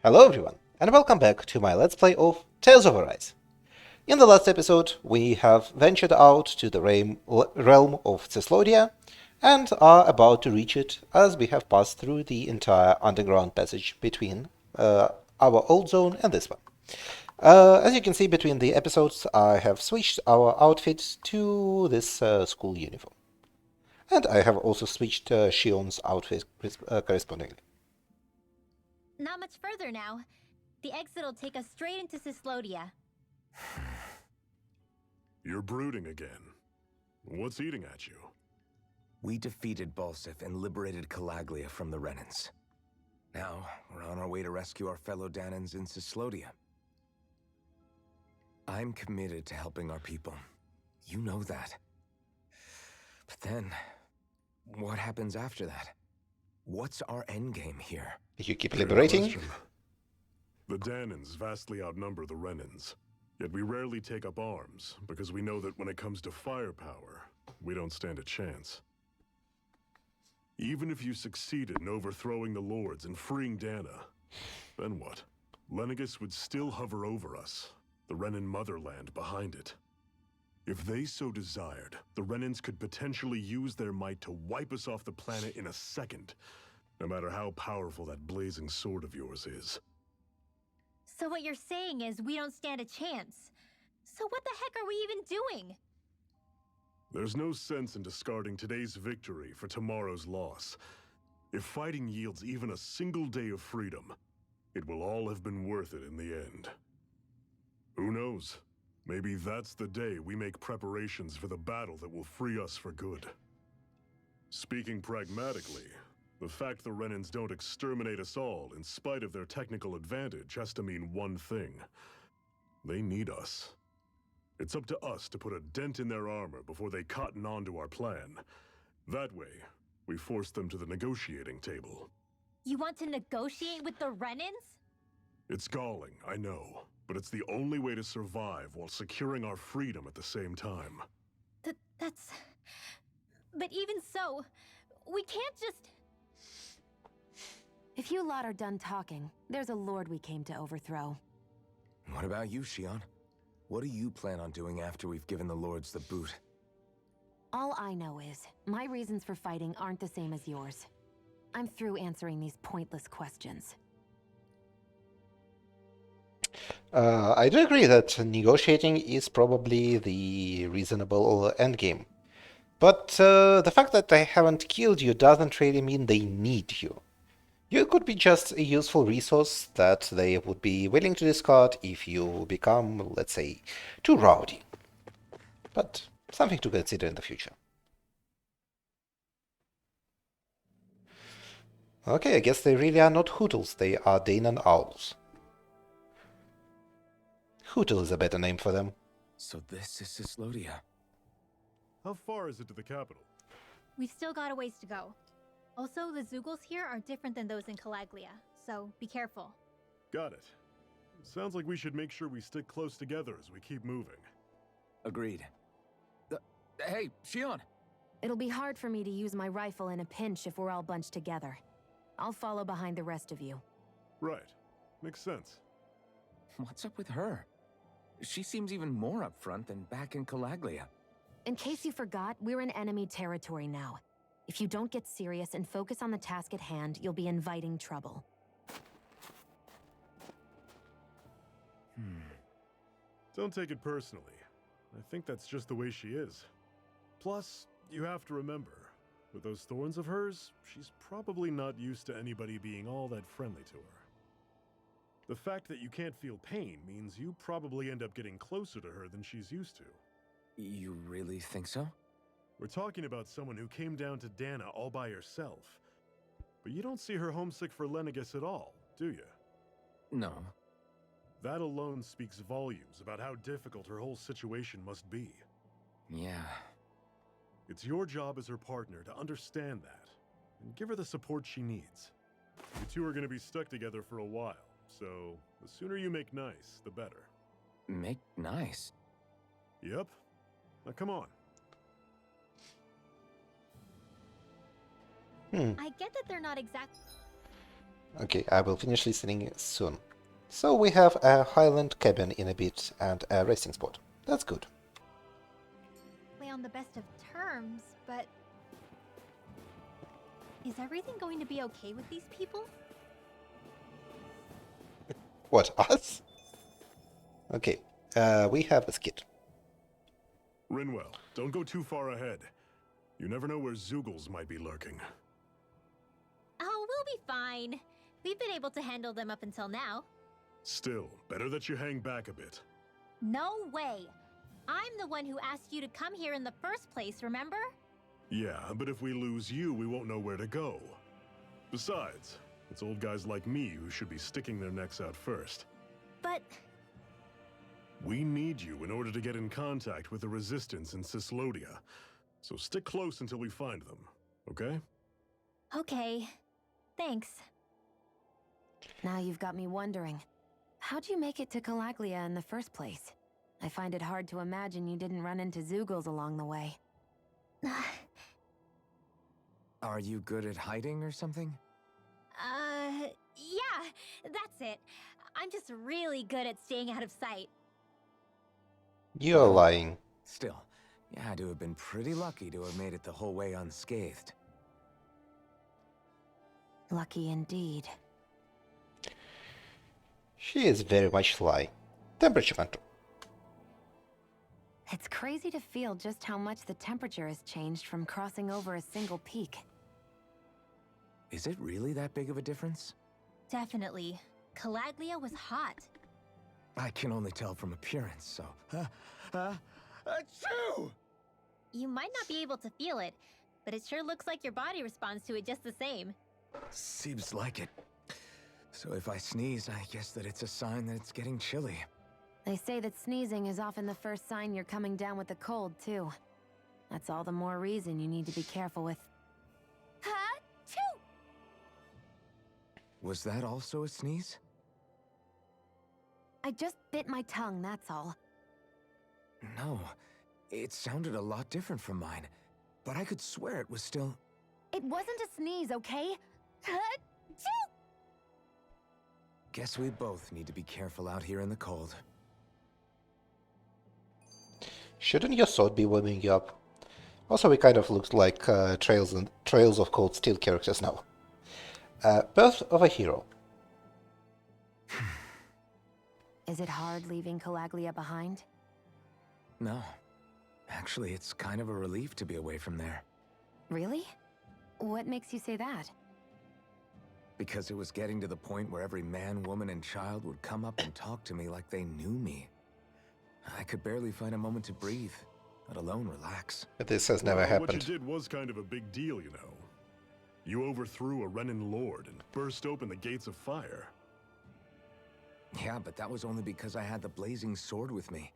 Hello everyone, and welcome back to my Let's Play of Tales of Arise. In the last episode, we have ventured out to the realm of Thessalonia, and are about to reach it as we have passed through the entire underground passage between our old zone and this one. As you can see between the episodes, I have switched our outfit to this school uniform. And I have also switched Shion's outfit correspondingly. Not much further now. The exit'll take us straight into Cyslodia. You're brooding again. What's eating at you? We defeated Balsif and liberated Calaglia from the Renans. Now, we're on our way to rescue our fellow Danans in Cyslodia. I'm committed to helping our people. You know that. But then, what happens after that? What's our endgame here? You keep Great liberating. question. The Danans vastly outnumber the Renans, yet we rarely take up arms, because we know that when it comes to firepower, we don't stand a chance. Even if you succeeded in overthrowing the Lords and freeing Dana, then what? Lenegis would still hover over us, the Renan motherland behind it. If they so desired, the Renans could potentially use their might to wipe us off the planet in a second, no matter how powerful that blazing sword of yours is. So what you're saying is we don't stand a chance. So what the heck are we even doing? There's no sense in discarding today's victory for tomorrow's loss. If fighting yields even a single day of freedom, it will all have been worth it in the end. Who knows? Maybe that's the day we make preparations for the battle that will free us for good. Speaking pragmatically, the fact the Renans don't exterminate us all in spite of their technical advantage has to mean one thing. They need us. It's up to us to put a dent in their armor before they cotton on to our plan. That way, we force them to the negotiating table. You want to negotiate with the Renans? It's galling, I know, but it's the only way to survive while securing our freedom at the same time. That's... But even so, we can't just... If you lot are done talking, there's a lord we came to overthrow. What about you, Shion? What do you plan on doing after we've given the Lords the boot? All I know is, my reasons for fighting aren't the same as yours. I'm through answering these pointless questions. I do agree that negotiating is probably the reasonable endgame. But the fact that they haven't killed you doesn't really mean they need you. You could be just a useful resource that they would be willing to discard if you become, let's say, too rowdy. But something to consider in the future. Okay, I guess they really are not Hootles, they are Danan Owls. Hootle is a better name for them. So this is Cyslodia. How far is it to the capital? We've still got a ways to go. Also, the Zeugles here are different than those in Calaglia, so be careful. Got it. Sounds like we should make sure we stick close together as we keep moving. Agreed. Hey, Shion! It'll be hard for me to use my rifle in a pinch if we're all bunched together. I'll follow behind the rest of you. Right. Makes sense. What's up with her? She seems even more upfront than back in Calaglia. In case you forgot, we're in enemy territory now. If you don't get serious and focus on the task at hand, you'll be inviting trouble. Don't take it personally. I think that's just the way she is. Plus, you have to remember, with those thorns of hers, she's probably not used to anybody being all that friendly to her. The fact that you can't feel pain means you probably end up getting closer to her than she's used to. You really think so? We're talking about someone who came down to Dana all by herself. But you don't see her homesick for Lenegis at all, do you? No. That alone speaks volumes about how difficult her whole situation must be. Yeah. It's your job as her partner to understand that, and give her the support she needs. You two are going to be stuck together for a while, so the sooner you make nice, the better. Make nice? Yep. Now come on. I get that they're not exact... Okay, I will finish listening soon. So we have a Highland cabin in a bit and a resting spot. That's good. Play on the best of terms, but is everything going to be okay with these people? What, us? Okay, we have a skit. Rinwell, don't go too far ahead. You never know where Zoogles might be lurking. Oh, we'll be fine. We've been able to handle them up until now. Still, better that you hang back a bit. No way! I'm the one who asked you to come here in the first place, remember? Yeah, but if we lose you, we won't know where to go. Besides, it's old guys like me who should be sticking their necks out first. But We need you in order to get in contact with the Resistance in Cyslodia. So stick close until we find them, okay? okay. Thanks. Now you've got me wondering. How'd you make it to Calaglia in the first place? I find it hard to imagine you didn't run into Zoogles along the way. Are you good at hiding or something? Yeah, that's it. I'm just really good at staying out of sight. You're lying. Still, you had to have been pretty lucky to have made it the whole way unscathed. Lucky indeed. She is very much lying. Temperature control. It's crazy to feel just how much the temperature has changed from crossing over a single peak. Is it really that big of a difference? Definitely. Calaglia was hot. I can only tell from appearance, so... Achoo! You might not be able to feel it, but it sure looks like your body responds to it just the same. Seems like it. So if I sneeze, I guess that it's a sign that it's getting chilly. They say that sneezing is often the first sign you're coming down with the cold, too. That's all the more reason you need to be careful with. Ha-choo! Was that also a sneeze? I just bit my tongue, that's all. No. It sounded a lot different from mine. But I could swear it was still... It wasn't a sneeze, okay? Ha-choo! Guess we both need to be careful out here in the cold. Shouldn't your sword be warming you up? Also, we kind of look like Trails of Cold Steel characters now. Birth of a Hero. Is it hard leaving Calaglia behind? No. Actually, it's kind of a relief to be away from there. Really? What makes you say that? Because it was getting to the point where every man, woman, and child would come up and talk to me like they knew me. I could barely find a moment to breathe, let alone relax. But this has never Well, happened. What you did was kind of a big deal, you know. You overthrew a Renan lord and burst open the gates of fire. Yeah, but that was only because I had the blazing sword with me.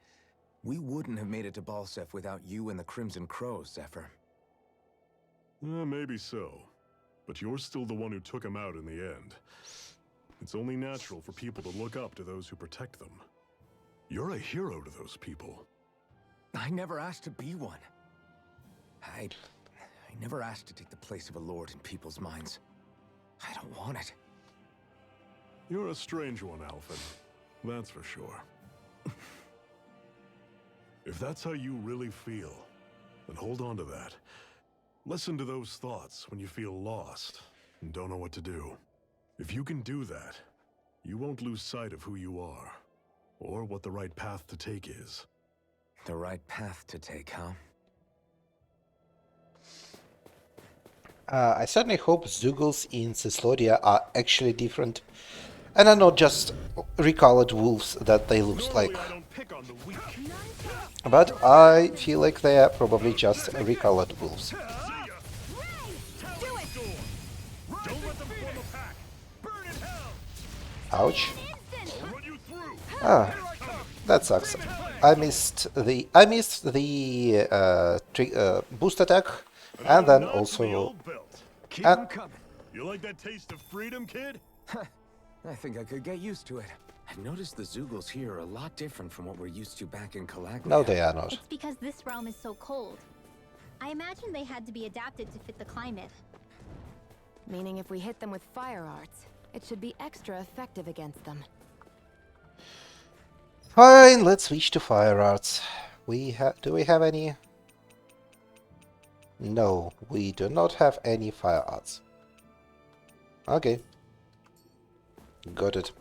We wouldn't have made it to Balsef without you and the Crimson Crows, Zephyr. Maybe so. But you're still the one who took him out in the end. It's only natural for people to look up to those who protect them. You're a hero to those people. I never asked to be one. I never asked to take the place of a lord in people's minds. I don't want it. You're a strange one, Alphen. That's for sure. If that's how you really feel, then hold on to that. Listen to those thoughts when you feel lost and don't know what to do. If you can do that, you won't lose sight of who you are, or what the right path to take is. The right path to take, huh? I certainly hope Zoogles in Cyslodia are actually different, and are not just recolored wolves that they look like. Normally I don't pick on the weak. But I feel like they are probably just recolored wolves. See ya. Don't let them form a pack. Burn in hell. Ouch. I'll run you through. Ah, that sucks. I missed the boost attack, and then Notch in the also old belt. Keep And- 'em coming. You like that taste of freedom, kid? I think I could get used to it. I've noticed the Zoogles here are a lot different from what we're used to back in Calaglia. no, they are not. It's because this realm is so cold. I imagine they had to be adapted to fit the climate. Meaning if we hit them with fire arts, It should be extra effective against them. Fine, let's switch to fire arts. Do we have any? No, we do not have any fire arts. Okay. Got it.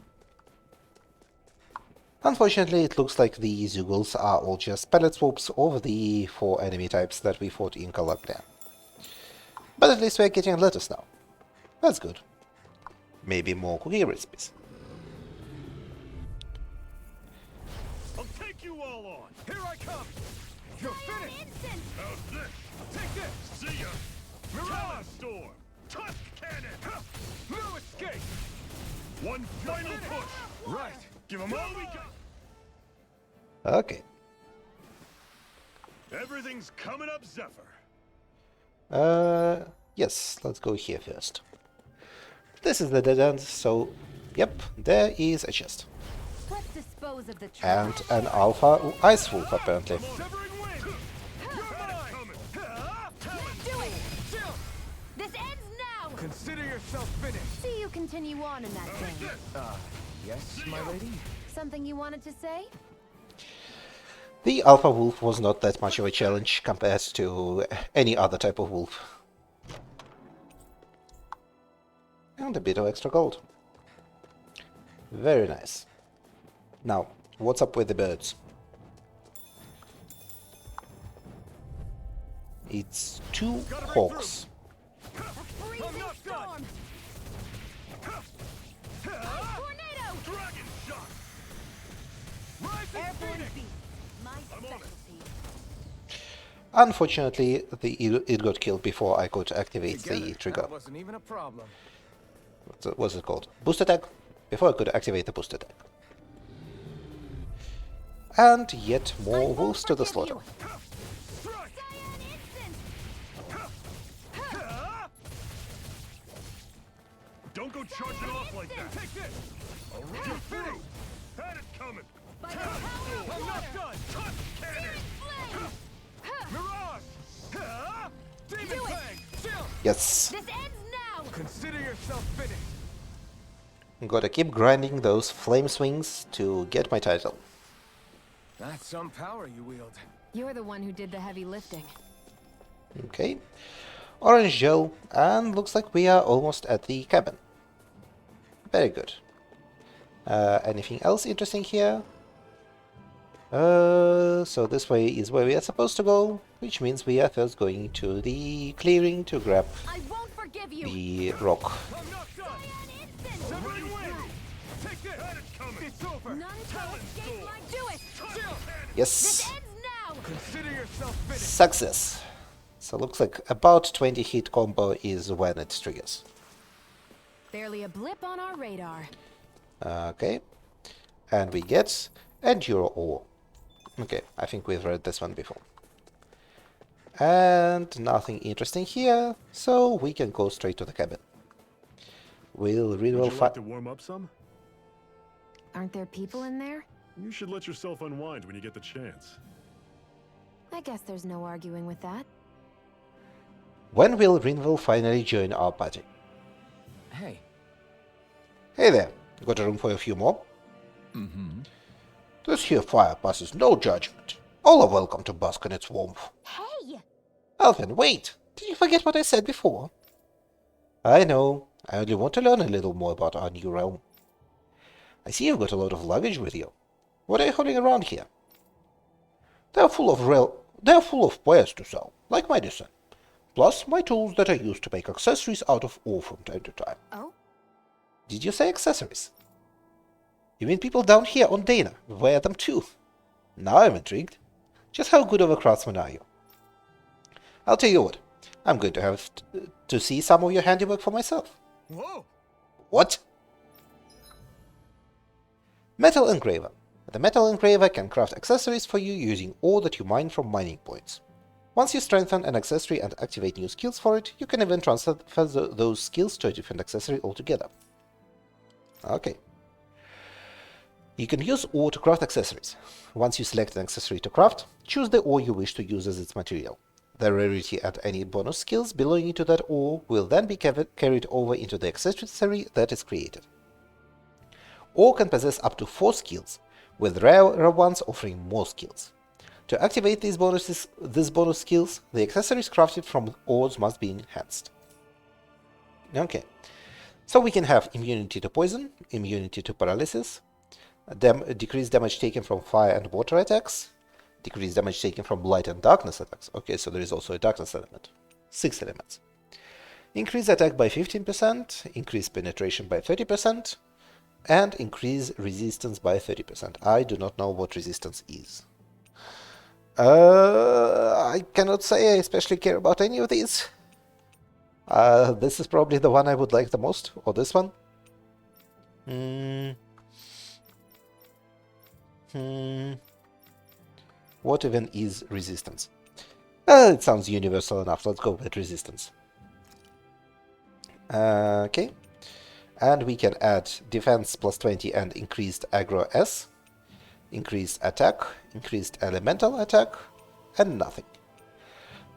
Unfortunately, it looks like the Zeugles are all just palette swaps of the 4 enemy types that we fought in Calaglia. But at least we're getting letters now. That's good. Maybe more cookie recipes. I'll take you all on. Here I come! You're finished! How's this? Take this! See ya. Mirage! Storm. Tusk cannon. No escape! One final push. Right! Give 'em all we got. Okay. Everything's coming up, Zephyr. Yes, let's go here first. This is the dead end, so, yep, there is a chest. Let's dispose of the And trash. an alpha ice wolf, apparently. Severing wind! You're mine! Coming. Do it! Chill! This ends now! Consider yourself finished! See you continue on in that thing. Yes, my lady? Something you wanted to say? The alpha wolf was not that much of a challenge compared to any other type of wolf. And a bit of extra gold. Very nice. Now, what's up with the birds? It's 2 hawks. A freezing not done. storm! Tornado! Dragon shot. Rising Airborne Phoenix! beast. My I'm on it. specialty. Unfortunately, it got killed before I could activate the Together, trigger. That wasn't even a problem. What's it called? Boost attack? Before I could activate the boost attack. And yet more wolves to the slaughter. Strike! Cyan instant! Don't go charging off like that. Take this! You're through. Had it coming. By the power of I'm water! not done! Tusk cannon. Flame! Mirage! Demon Do it. Fang! Chill! Yes, This ends now! Consider yourself finished! gotta keep grinding those flame swings to get my title. That's some power you wield. You're the one who did the heavy lifting. Okay. Orange gel, and looks like we are almost at the cabin. Very good. Anything else interesting here? So this way is where we are supposed to go, which means we are first going to the clearing to grab I won't forgive you! the rock. I'm not done! Cyan instant! Severing wind! Take this! Had it coming. It's over! None shall escape my... Do it! Chill! Yes, This ends now! Consider yourself finished! success. So looks like about 20 hit combo is when it triggers. Barely a blip on our radar. Okay. And we get Enduro Ore. Okay, I think we've read this one before. And nothing interesting here, so we can go straight to the cabin. We'll Would renewal you like to warm up some? Aren't there people in there? You should let yourself unwind when you get the chance. I guess there's no arguing with that. When will Rinville finally join our party? Hey. Hey there, got a room for a few more? Mm-hmm. This here fire passes no judgment. All are welcome to bask in its warmth. Hey! Alvin, wait! Did you forget what I said before? I know. I only want to learn a little more about our new realm. I see you've got a lot of luggage with you. What are you hauling around here? They're full of wares to sell, like medicine. Plus my tools that I use to make accessories out of ore from time to time. Oh? Did you say accessories? You mean people down here on Dana wear them too? Now I'm intrigued. Just how good of a craftsman are you? I'll tell you what, I'm going to have to see some of your handiwork for myself. Whoa! What? Metal Engraver. The Metal Engraver can craft accessories for you using ore that you mine from mining points. Once you strengthen an accessory and activate new skills for it, you can even transfer those skills to a different accessory altogether. Okay. You can use ore to craft accessories. Once you select an accessory to craft, choose the ore you wish to use as its material. The rarity and any bonus skills belonging to that ore will then be carried over into the accessory that is created. Ore can possess up to 4 skills, with rarer ones offering more skills. To activate these bonus skills, the accessories crafted from ores must be enhanced. Okay, so we can have immunity to poison, immunity to paralysis, decreased damage taken from fire and water attacks, decreased damage taken from light and darkness attacks. Okay, so there is also a darkness element. 6 elements. Increase attack by 15%, increase penetration by 30%, and increase resistance by 30%. I do not know what resistance is. I cannot say I especially care about any of these. This is probably the one I would like the most, or this one. What even is resistance? It sounds universal enough. Let's go with resistance. Okay. And we can add defense plus 20 and increased aggro S, increased attack, increased elemental attack, and nothing.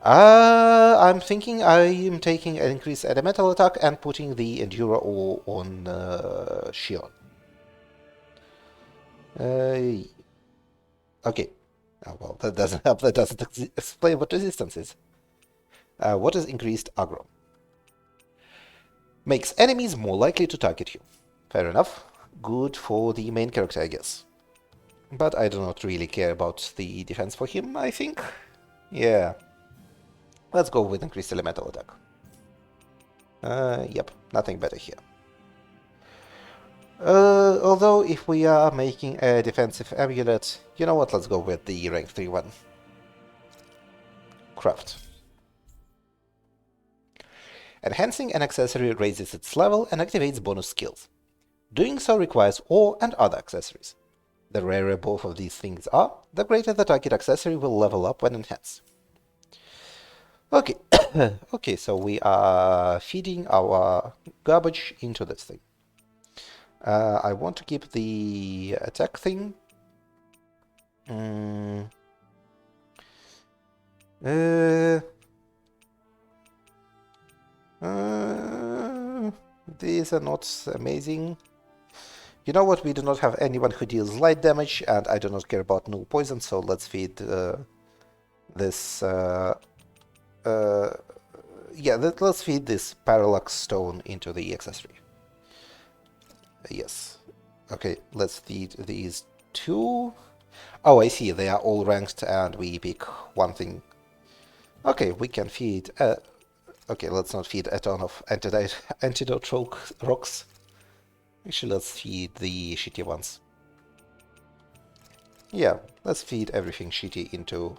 I'm thinking I am taking an increased elemental attack and putting the Endura ore on Shion. Okay. Oh, well, that doesn't help. That doesn't explain what resistance is. What is increased aggro? Makes enemies more likely to target you. Fair enough. Good for the main character, I guess. But I do not really care about the defense for him, I think. Yeah. Let's go with increased elemental attack. Yep, nothing better here. Although, if we are making a defensive amulet, you know what, let's go with the rank 3 one. Craft. Enhancing an accessory raises its level and activates bonus skills. Doing so requires ore and other accessories. The rarer both of these things are, the greater the target accessory will level up when enhanced. Okay, okay, so we are feeding our garbage into this thing. I want to keep the attack thing. These are not amazing. You know what? We do not have anyone who deals light damage, and I do not care about null poison, so let's feed this. Yeah, let's feed this parallax stone into the accessory. Yes. Okay, let's feed these 2. Oh, I see. They are all ranked, and we pick one thing. Okay, we can feed. Okay, let's not feed a ton of antidote rocks. Actually, let's feed the shitty ones. Yeah, let's feed everything shitty into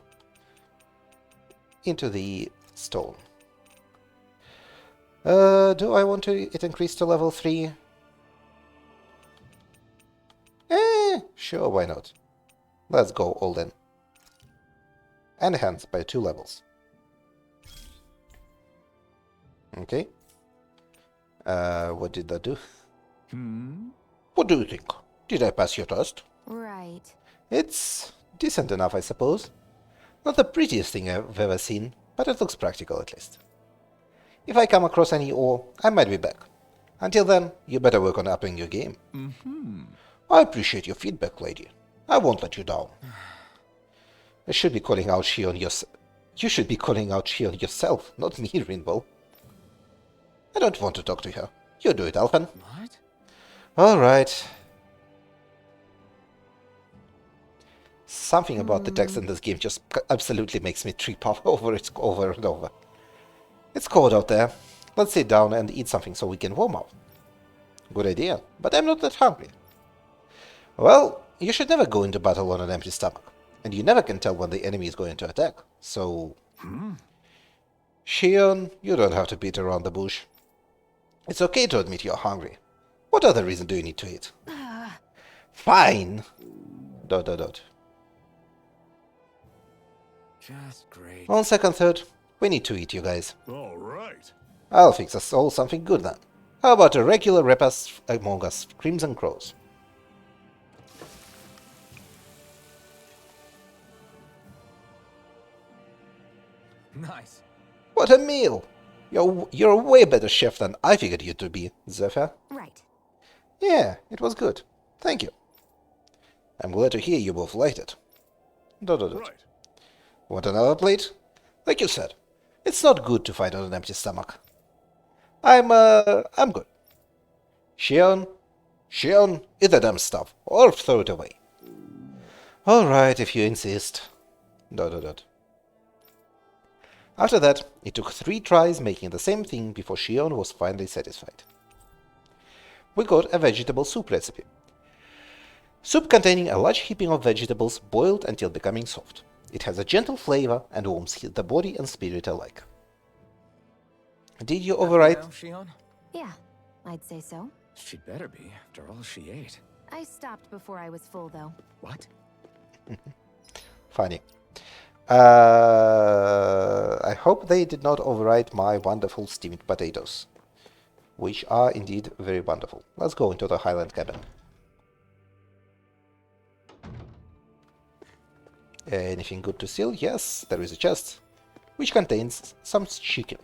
the stone. Do I want it increased to level 3? Sure, why not? Let's go all in. Enhanced by 2 levels. Okay. What did that do? What do you think? Did I pass your test? Right. It's decent enough, I suppose. Not the prettiest thing I've ever seen, but it looks practical at least. If I come across any ore, I might be back. Until then, you better work on upping your game. I appreciate your feedback, lady. I won't let you down. I should be calling out Shion You should be calling out Shion yourself, not me, Rinbo. I don't want to talk to her. You do it, Alphen. What? Alright. Something about the text in this game just absolutely makes me trip off over it over and over. It's cold out there. Let's sit down and eat something so we can warm up. Good idea, but I'm not that hungry. Well, you should never go into battle on an empty stomach, and you never can tell when the enemy is going to attack, so... Shion, you don't have to beat around the bush. It's okay to admit you're hungry. What other reason do you need to eat? Fine! ... Just great. On second thought, we need to eat, you guys. All right. I'll fix us all something good then. How about a regular repast among us Crimson Crows? Nice. What a meal! You're a way better chef than I figured you to be, Zephyr. Right. Yeah, it was good. Thank you. I'm glad to hear you both liked it. Dot, dot, dot. Right. Want another plate? Like you said, it's not good to fight on an empty stomach. I'm good. Shion, eat the damn stuff, or throw it away. Alright, if you insist. Dot, dot, dot. After that, it took 3 tries making the same thing before Shion was finally satisfied. We got a vegetable soup recipe. Soup containing a large heaping of vegetables boiled until becoming soft. It has a gentle flavor and warms the body and spirit alike. Did you override? Now, Shion? Yeah, I'd say so. She'd better be, after all she ate. I stopped before I was full, though. What? Funny. I hope they did not override my wonderful steamed potatoes, which are indeed very wonderful. Let's go into the Highland cabin. Anything good to steal? Yes, there is a chest, which contains some chicken.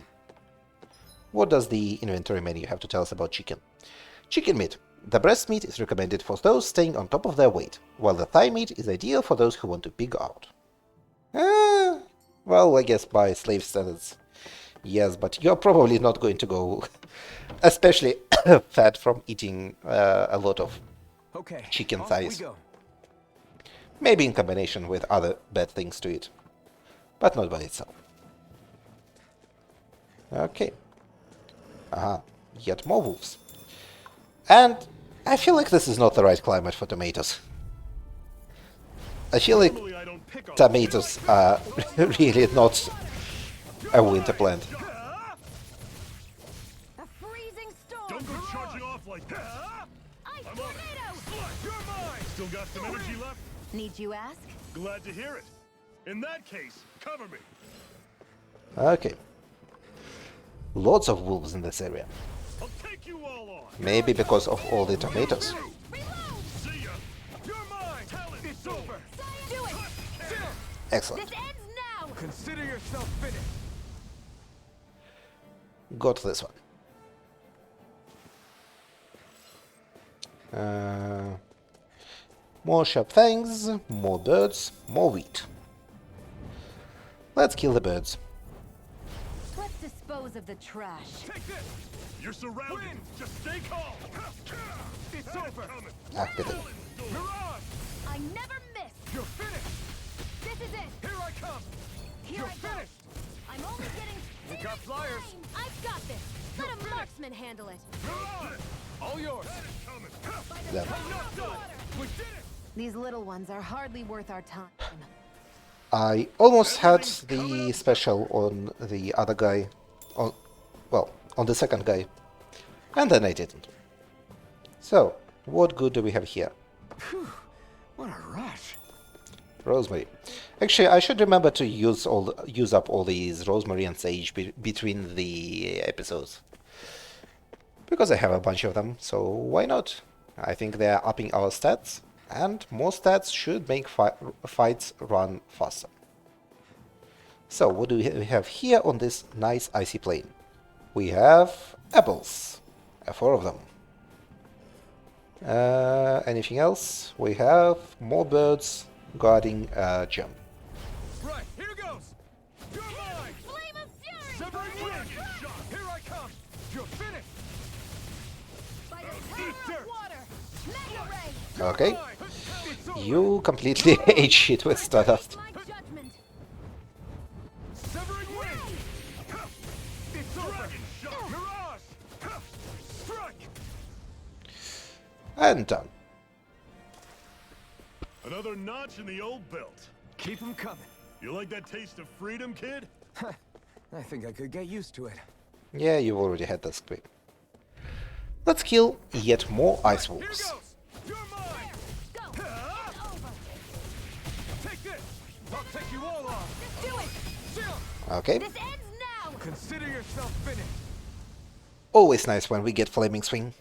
What does the inventory menu have to tell us about chicken? Chicken meat. The breast meat is recommended for those staying on top of their weight, while the thigh meat is ideal for those who want to pig out. Well, I guess by slave standards, yes, but you're probably not going to go especially fat from eating a lot of Okay. chicken off thighs. We go. Maybe in combination with other bad things to eat, but not by itself. Okay. Aha, yet more wolves. And I feel like this is not the right climate for tomatoes. I feel like Normally I don't pick on tomatoes are really not a winter plant. A freezing storm! Don't go charging off like that. Ice I'm on it. Slut, you're mine. Still got some energy left? Need you ask? Glad to hear it. In that case, cover me. Okay. Lots of wolves in this area. I'll take you all on. Maybe because of all the tomatoes. See ya. You're mine. Talent. It's over. Do it! Excellent. This ends now! Consider yourself finished. Got this one. More sharp fangs, more birds, more wheat. Let's kill the birds. Let's dispose of the trash. Take this. You're surrounded. Just stay calm. It's over. Activate. Mirage. I never miss! You're finished. This is it! Here I come. Here I go! I'm only getting... We got flyers. I've got this! Let a marksman handle it! Mirage. All yours. Coming. Them. Not done. We did it. These little ones are hardly worth our time. I almost had the special on the other guy, on the second guy, and then I didn't. So, what good do we have here? What a rush. Rosemary. Actually, I should remember to use up all these rosemary and sage between the episodes, because I have a bunch of them. So why not? I think they are upping our stats, and more stats should make fights run faster. So what do we have here on this nice icy plain? We have apples, 4 of them. Anything else? We have more birds guarding a gem. Right. Here goes. You're mine. Flame of fury! Severing wind. Here I come. You're finished. By the power of water! Mega ray! Okay, Mine. It's over. you completely ate shit with Stardust. My judgment! Severing wind. It's over. Dragon shot. Mirage. Strike. And done. Another notch in the old belt. Keep them coming. You like that taste of freedom, kid? I think I could get used to it. Yeah, you've already had that squeak. Let's kill yet more ice Here wolves. goes. You're mine. Go! It's over! Take this. I'll take you all on. Just do it! Okay, This ends now! Consider yourself finished. always nice when we get Flaming Swing.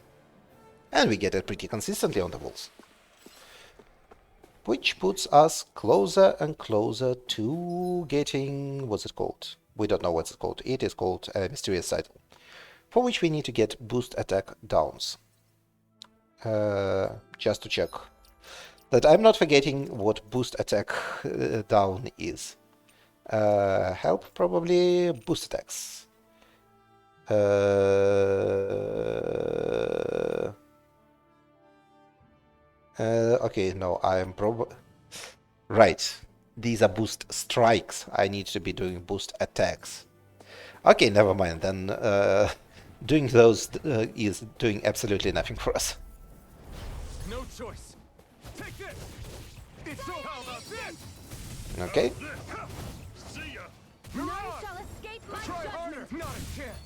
And we get it pretty consistently on the wolves. Which puts us closer and closer to getting, what's it called? We don't know what it's called. It is called a mysterious title, for which we need to get boost attack downs. Just to check that I'm not forgetting what boost attack down is. Help, probably boost attacks. Okay, no, I'm probably... Right, these are boost strikes. I need to be doing boost attacks. Okay, never mind, then doing those is doing absolutely nothing for us. No choice. Take this. It's so how about this? Okay, See ya! None shall escape my Try harder. judgment. Not a chance.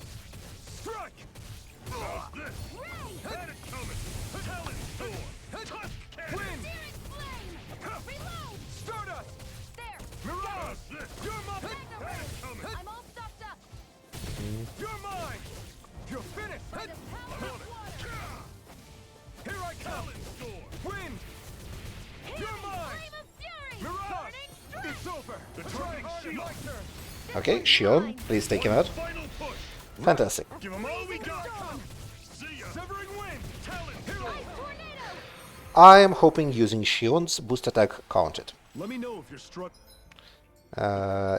Strike. How's this? Had it coming! Talon Storm! Tusk Cannon! Win. Searing flame. Reload. Stardust. There. Mirage. How's this? You're mine. Had it coming! I'm all stopped up. You're mine. You're finished. By the power I'm of on it! water. Here I come. Talon Storm! Win. You're mine. Flame of fury. Mirage. Burning strike. It's over. The Try turning harder. shield. My turn. okay, Shion, please take him out. Final push! Fantastic. Give them all we got! See ya! Severing wind. Talon Here Storm! I Tornado. I am hoping using Shion's boost attack counted. Let me know if you're struck.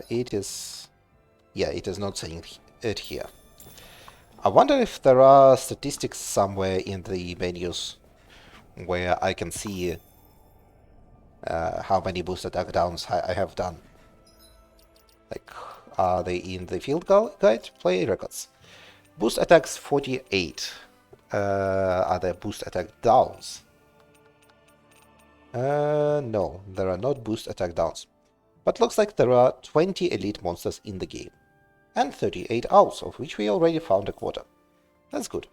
It is... Yeah, it is not saying it here. I wonder if there are statistics somewhere in the menus where I can see how many boost attack downs I have done. Like, are they in the field guide? Play records. Boost attacks 48. Are there boost attack downs? No, there are not boost attack downs. But looks like there are 20 elite monsters in the game. And 38 owls, of which we already found a quarter. That's good.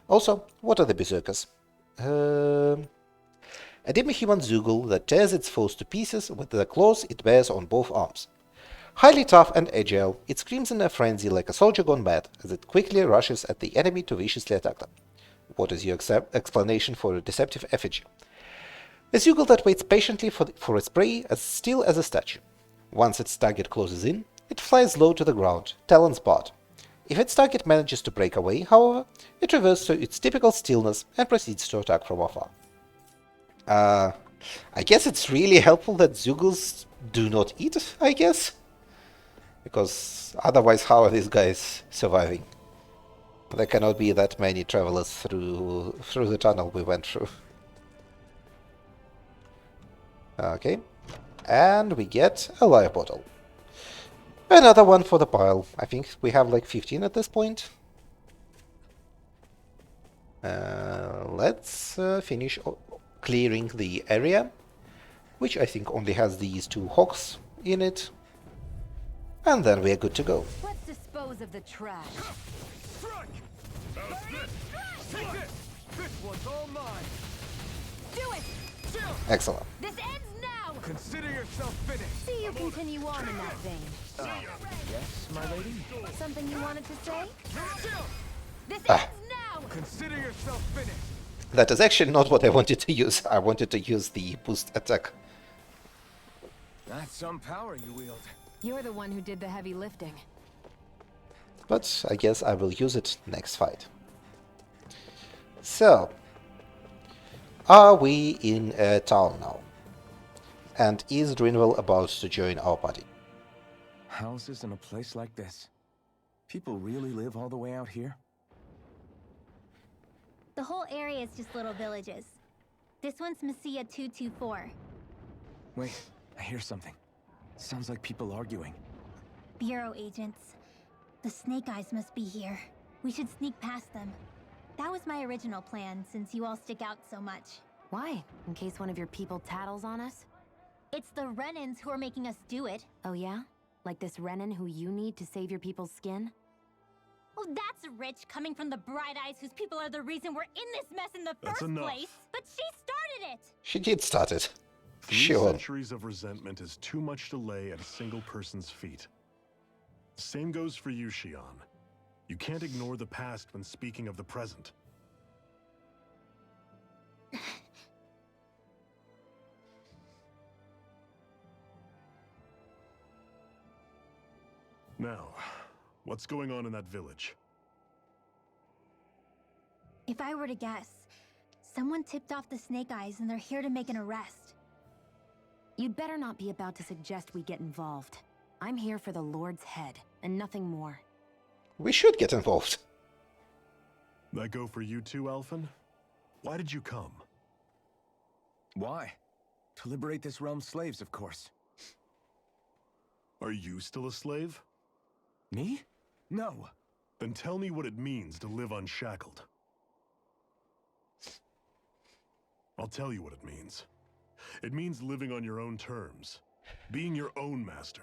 Also, what are the berserkers? A demi-human Zugul that tears its foes to pieces with the claws it bears on both arms. Highly tough and agile, it screams in a frenzy like a soldier gone mad as it quickly rushes at the enemy to viciously attack them. What is your explanation for a deceptive effigy? A Zugul that waits patiently for its prey as still as a statue. Once its target closes in, it flies low to the ground, talons barred. If its target manages to break away, however, it reverts to its typical stillness and proceeds to attack from afar. I guess it's really helpful that Zuguls do not eat, I guess? Because otherwise, how are these guys surviving? There cannot be that many travelers through the tunnel we went through. Okay, and we get a life bottle. Another one for the pile. I think we have like 15 at this point. Let's finish clearing the area, which I think only has these two hawks in it. And then we're good to go. Let's dispose of the trash. Strike. How's this? Take this. This one's all mine. Do it. Chill. Excellent. This ends now. Consider yourself finished. See you continue on in that vein. Yes, my lady? Something you wanted to say? Chill. This Ah. ends now. Consider yourself finished. That is actually not what I wanted to use. I wanted to use the boost attack. That's some power you wield. You're the one who did the heavy lifting. But I guess I will use it next fight. So, are we in a town now? And is Drinwell about to join our party? Houses in a place like this? People really live all the way out here? The whole area is just little villages. This one's Messia 224. Wait, I hear something. Sounds like people arguing. Bureau agents. The Snake Eyes must be here. We should sneak past them. That was my original plan, since you all stick out so much. Why? In case one of your people tattles on us? It's the Renans who are making us do it. Oh yeah? Like this Renan who you need to save your people's skin? Well, that's rich coming from the Bright Eyes whose people are the reason we're in this mess in the That's first enough. place. But she started it! She did start it. 3 Sure. centuries of resentment is too much to lay at a single person's feet. Same goes for you, Shion. You can't ignore the past when speaking of the present. Now, what's going on in that village? If I were to guess, someone tipped off the Snake Eyes and they're here to make an arrest. You'd better not be about to suggest we get involved. I'm here for the Lord's head, and nothing more. We should get involved. That go for you too, Alphen? Why did you come? Why? To liberate this realm's slaves, of course. Are you still a slave? Me? No. Then tell me what it means to live unshackled. I'll tell you what it means. It means living on your own terms, being your own master,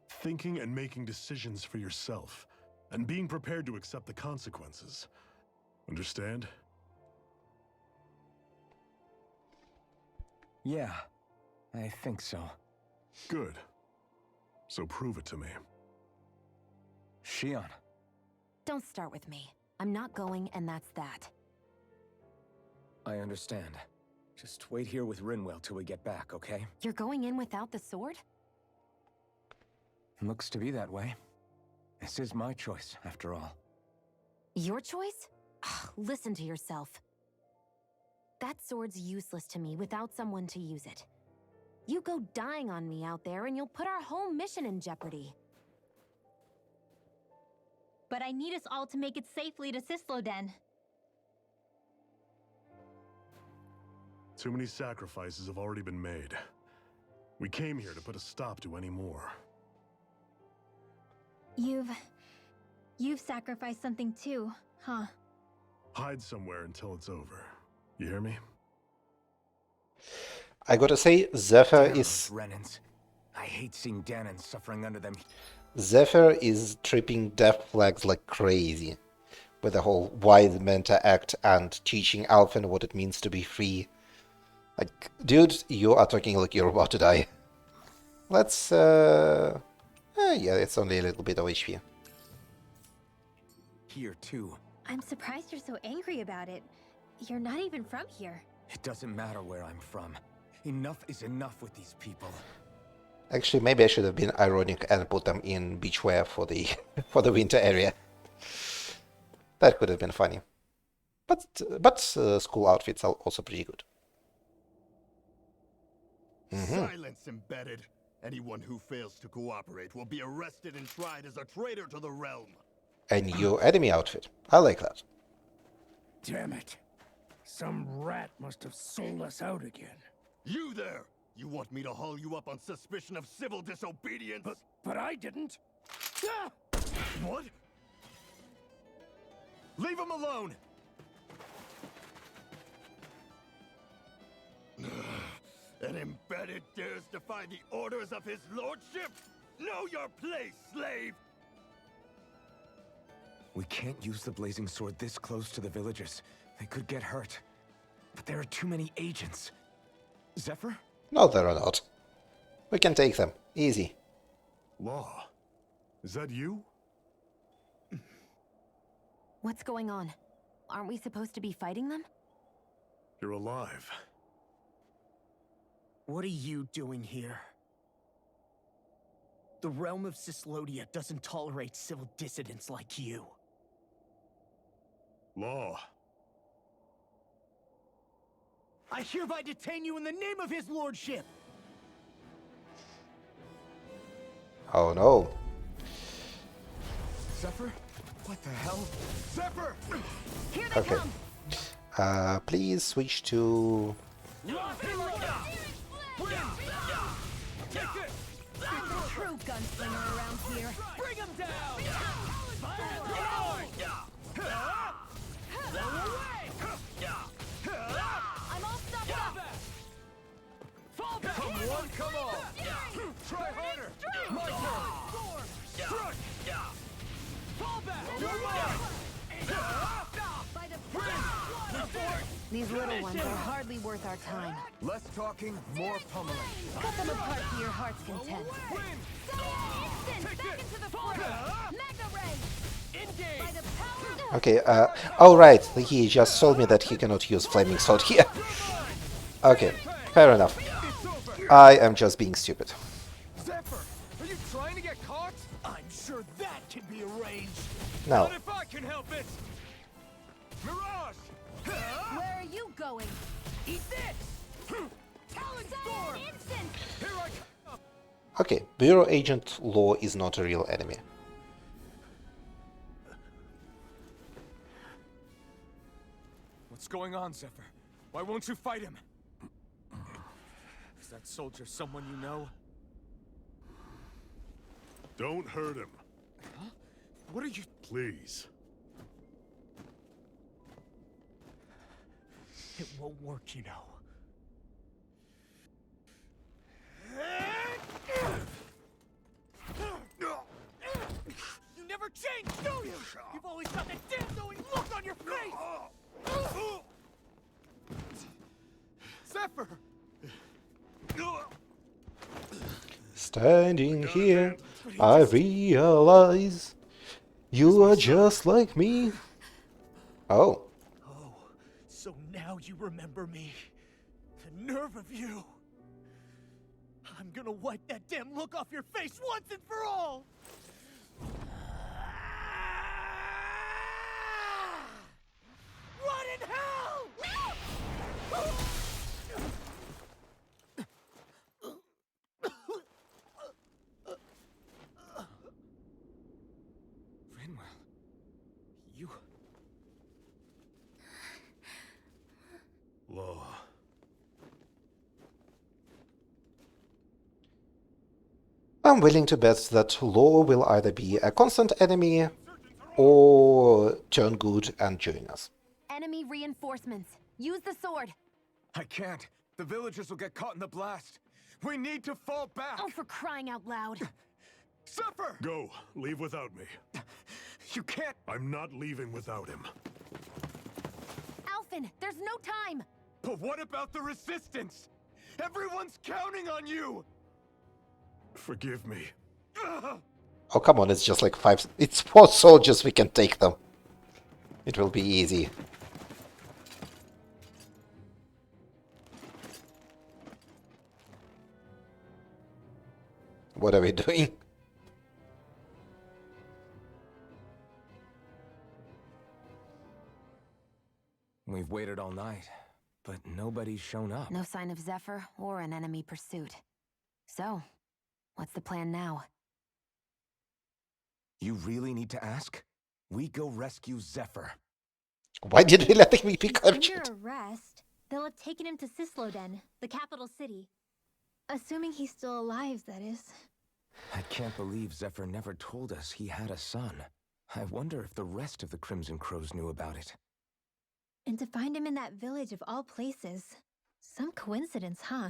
thinking and making decisions for yourself, and being prepared to accept the consequences. Understand? Yeah, I think so. Good. So prove it to me. Shion. Don't start with me. I'm not going, and that's that. I understand. Just wait here with Rinwell till we get back, okay? You're going in without the sword? Looks to be that way. This is my choice, after all. Your choice? Ugh, listen to yourself. That sword's useless to me without someone to use it. You go dying on me out there and you'll put our whole mission in jeopardy. But I need us all to make it safely to Cisloden. Too many sacrifices have already been made. We came here to put a stop to any more. You've sacrificed something too, huh? Hide somewhere until it's over. You hear me? I gotta say, Zephyr Damn is those Renans. I hate seeing Danon suffering under them. Zephyr is tripping death flags like crazy, with the whole why the Menta Act and teaching Alphen what it means to be free. Like, dude, you are talking like you're about to die. Let's, yeah, it's only a little bit of HP. Here, too. I'm surprised you're so angry about it. You're not even from here. It doesn't matter where I'm from. Enough is enough with these people. Actually, maybe I should have been ironic and put them in beachwear for the for the winter area. That could have been funny. But school outfits are also pretty good. Silence, embedded. Anyone who fails to cooperate will be arrested and tried as a traitor to the realm. A new enemy outfit. I like that. Damn it. Some rat must have sold us out again. You there! You want me to haul you up on suspicion of civil disobedience? But I didn't. Ah! What? Leave him alone! An embedded dares defy the orders of his lordship? Know your place, slave! We can't use the blazing sword this close to the villagers. They could get hurt. But there are too many agents. Zephyr? No, there are not. We can take them. Easy. Law. Is that you? What's going on? Aren't we supposed to be fighting them? You're alive. What are you doing here? The realm of Cislodia doesn't tolerate civil dissidents like you. Law. I hereby detain you in the name of his lordship! Oh no. Zephyr? What the hell? Zephyr! Here they Okay. come! Please switch to... True gunslinger around here. Bring him down! I'm all stuck up! Fall back! Come on, come on! Try harder! My turn! Struck! Fall back! By the These little ones are hardly worth our time. Less talking, more pummeling. Cut them apart to your heart's content. Instant! Back into the fray! Mega Ray! Engage! By the power! Okay, oh right, he just told me that he cannot use Flaming Sword here. Okay, fair enough. I am just being stupid. Zephyr! Are you trying to get caught? sure that can be arranged. No. Not if I can help it! Mirage! Where are you going? Eat this! Talon Storm! Instant! Here I come! Okay, Bureau Agent Law is not a real enemy. What's going on, Zephyr? Why won't you fight him? Is that soldier someone you know? Don't hurt him, Huh? What are you... please. It won't work, you know. You never change, do you? You've always got that damn knowing look on your face! Zephyr! Standing here, I realize you are just like me. Oh, Oh, so now you remember me. The nerve of you. I'm gonna wipe that damn look off your face once and for all! Rot in hell! Rinwell, you... Law. I'm willing to bet that Law will either be a constant enemy or turn good and join us. Enemy reinforcements. Use the sword. I can't. The villagers will get caught in the blast. We need to fall back. Oh, for crying out loud. Zephyr! Go. Leave without me. You can't... I'm not leaving without him. Alphen, there's no time. But what about the resistance? Everyone's counting on you! Forgive me. Ugh! Oh, come on, it's just like 5... It's 4 soldiers, we can take them. It will be easy. What are we doing? We've waited all night, but nobody's shown up. No sign of Zephyr or an enemy pursuit. So, what's the plan now? You really need to ask? We go rescue Zephyr. Why did we let him be He's captured? under arrest. They'll have taken him to Cisloden, the capital city. Assuming he's still alive, that is. I can't believe Zephyr never told us he had a son. I wonder if the rest of the Crimson Crows knew about it. And to find him in that village of all places. Some coincidence, huh?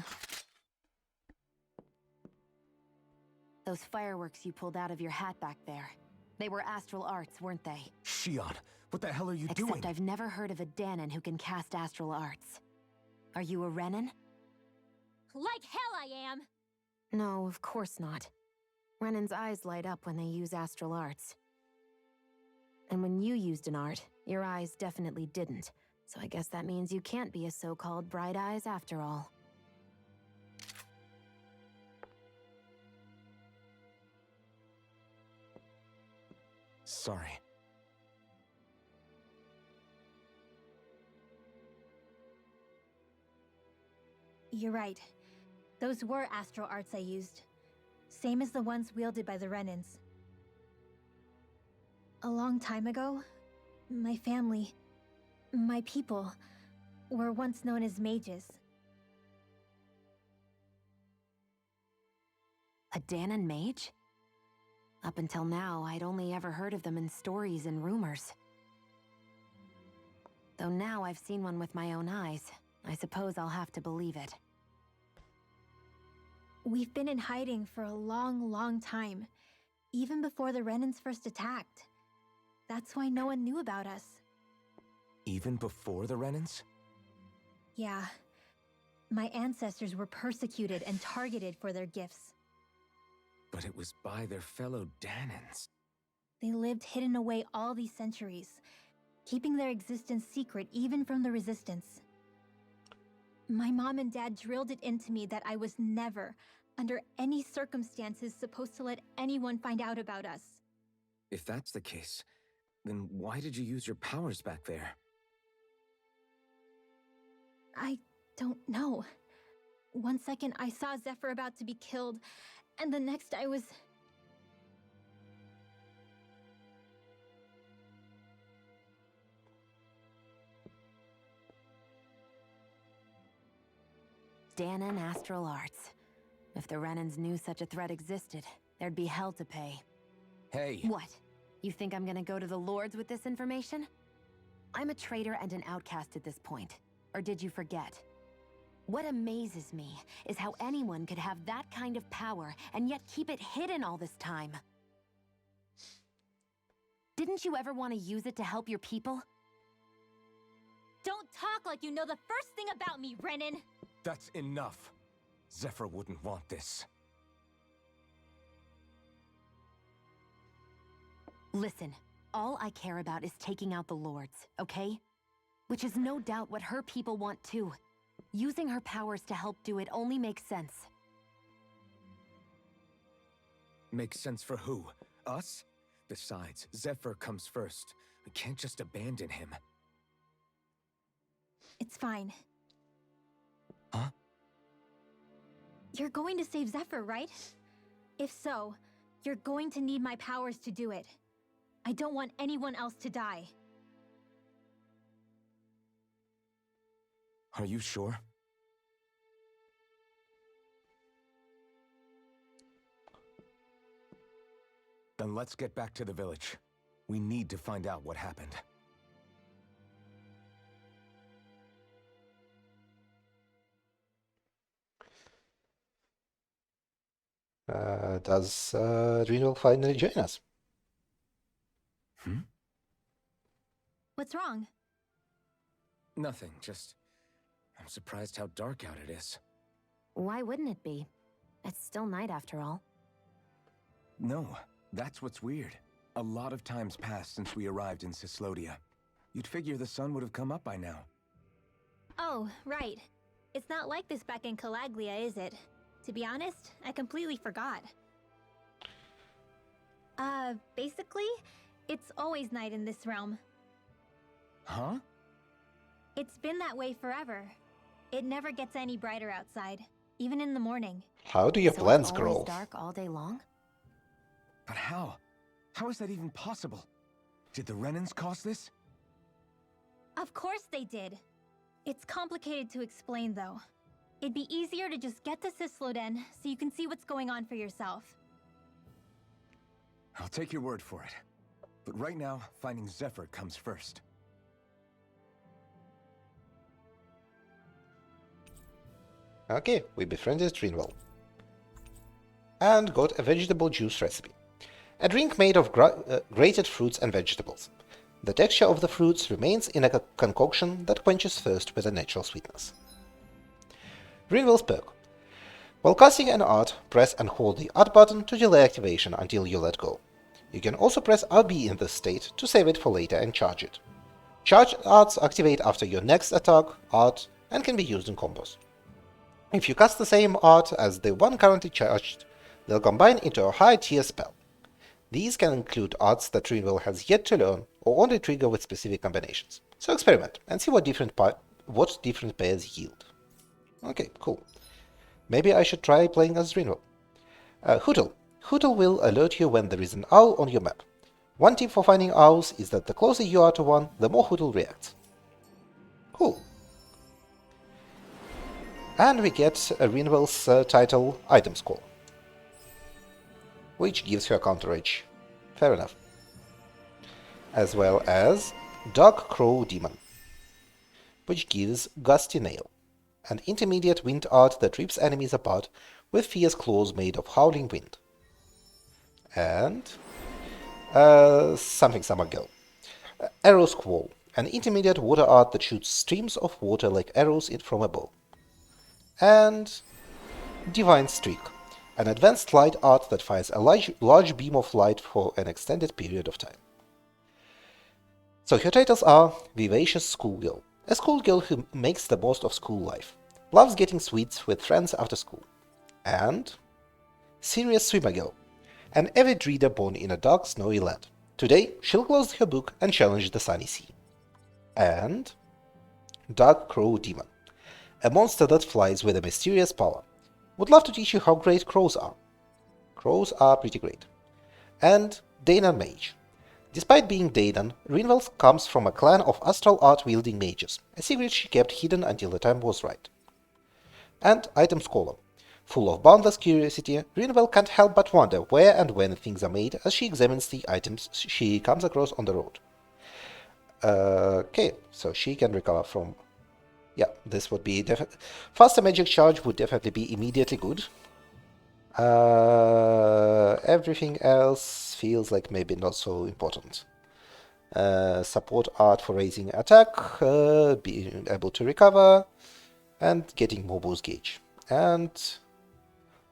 Those fireworks you pulled out of your hat back there. They were astral arts, weren't they? Shion, what the hell are you doing? Except I've never heard of a Danon who can cast astral arts. Are you a Renan? Like hell I am! No, of course not. Renan's eyes light up when they use astral arts. And when you used an art, your eyes definitely didn't. So I guess that means you can't be a so-called bright eyes after all. Sorry. You're right. Those were astral arts I used. Same as the ones wielded by the Renans. A long time ago, my family, my people, were once known as mages. A Danon mage? Up until now, I'd only ever heard of them in stories and rumors. Though now I've seen one with my own eyes, I suppose I'll have to believe it. We've been in hiding for a long, long time. Even before the Renans first attacked. That's why no one knew about us. Even before the Renans? Yeah. My ancestors were persecuted and targeted for their gifts. But it was by their fellow Danons. They lived hidden away all these centuries, keeping their existence secret even from the Resistance. My mom and dad drilled it into me that I was never, under any circumstances, supposed to let anyone find out about us. If that's the case, then why did you use your powers back there? I don't know. One second I saw Zephyr about to be killed, and the next I was... Dahnan Astral Arts. If the Renans knew such a threat existed, there'd be hell to pay. Hey! What? You think I'm gonna go to the Lords with this information? I'm a traitor and an outcast at this point. Or did you forget? What amazes me is how anyone could have that kind of power and yet keep it hidden all this time. Didn't you ever want to use it to help your people? Don't talk like you know the first thing about me, Renan! That's enough. Zephyr wouldn't want this. Listen, all I care about is taking out the Lords, okay? Which is no doubt what her people want too. Using her powers to help do it only makes sense. Makes sense for who? Us? Besides, Zephyr comes first. We can't just abandon him. It's fine. Huh? You're going to save Zephyr, right? If so, you're going to need my powers to do it. I don't want anyone else to die. Are you sure? Then let's get back to the village. We need to find out what happened. Does Drinwell finally join us? What's wrong? Nothing, just... I'm surprised how dark out it is. Why wouldn't it be? It's still night after all. No, that's what's weird. A lot of time's passed since we arrived in Cyslodia. You'd figure the sun would have come up by now. Oh, right. It's not like this back in Calaglia, is it? To be honest, I completely forgot. Basically, it's always night in this realm. Huh? It's been that way forever. It never gets any brighter outside, even in the morning. How do your So plans it's grow? always dark all day long? But how? How is that even possible? Did the Renans cause this? Of course they did. It's complicated to explain, though. It'd be easier to just get to Cysloden so you can see what's going on for yourself. I'll take your word for it. But right now, finding Zephyr comes first. Okay, we befriended Drinwell. And got a vegetable juice recipe. A drink made of grated fruits and vegetables. The texture of the fruits remains in a concoction that quenches thirst with a natural sweetness. Drinwell's perk. While casting an art, press and hold the art button to delay activation until you let go. You can also press RB in this state to save it for later and charge it. Charged arts activate after your next attack, art, and can be used in combos. If you cast the same art as the one currently charged, they'll combine into a high tier spell. These can include arts that Drinwell has yet to learn or only trigger with specific combinations. So experiment and see what different pairs yield. Okay, cool. Maybe I should try playing as Drinwell. Hootle. Hootle will alert you when there is an owl on your map. One tip for finding owls is that the closer you are to one, the more Hootle reacts. Cool. And we get Drinwell's title Item Score, which gives her counter edge. Fair enough. As well as Dark Crow Demon, which gives Gusty Nail, an intermediate wind art that rips enemies apart with fierce claws made of howling wind. And Something Summer Girl. Arrow Squall, an intermediate water art that shoots streams of water like arrows from a bow. And Divine Streak, an advanced light art that fires a large beam of light for an extended period of time. So her titles are Vivacious Schoolgirl, a schoolgirl who makes the most of school life, loves getting sweets with friends after school, and Serious Swimmer Girl, an avid reader born in a dark, snowy land, Today, she'll close her book and challenge the Sunny Sea. And Dark Crow Demon, a monster that flies with a mysterious power. Would love to teach you how great crows are. Crows are pretty great. And Daenan Mage. Despite being Daenan, Rinwell comes from a clan of astral art-wielding mages, a secret she kept hidden until the time was right. And Items Column. Full of boundless curiosity, Rinwell can't help but wonder where and when things are made as she examines the items she comes across on the road. Okay, so she can recover from... Yeah, this would be faster magic charge would definitely be immediately good. Everything else feels like maybe not so important. Support art for raising attack, being able to recover, and getting more boost gauge. And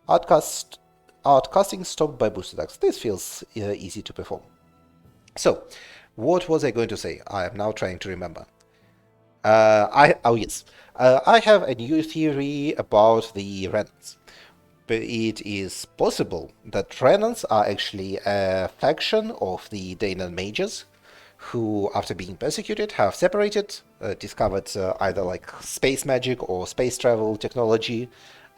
art casting stopped by boost attacks. This feels easy to perform. So, what was I going to say? I am now trying to remember. I have a new theory about the Renans. But it is possible that Renans are actually a faction of the Daenan mages, who, after being persecuted, have separated, discovered either like space magic or space travel technology,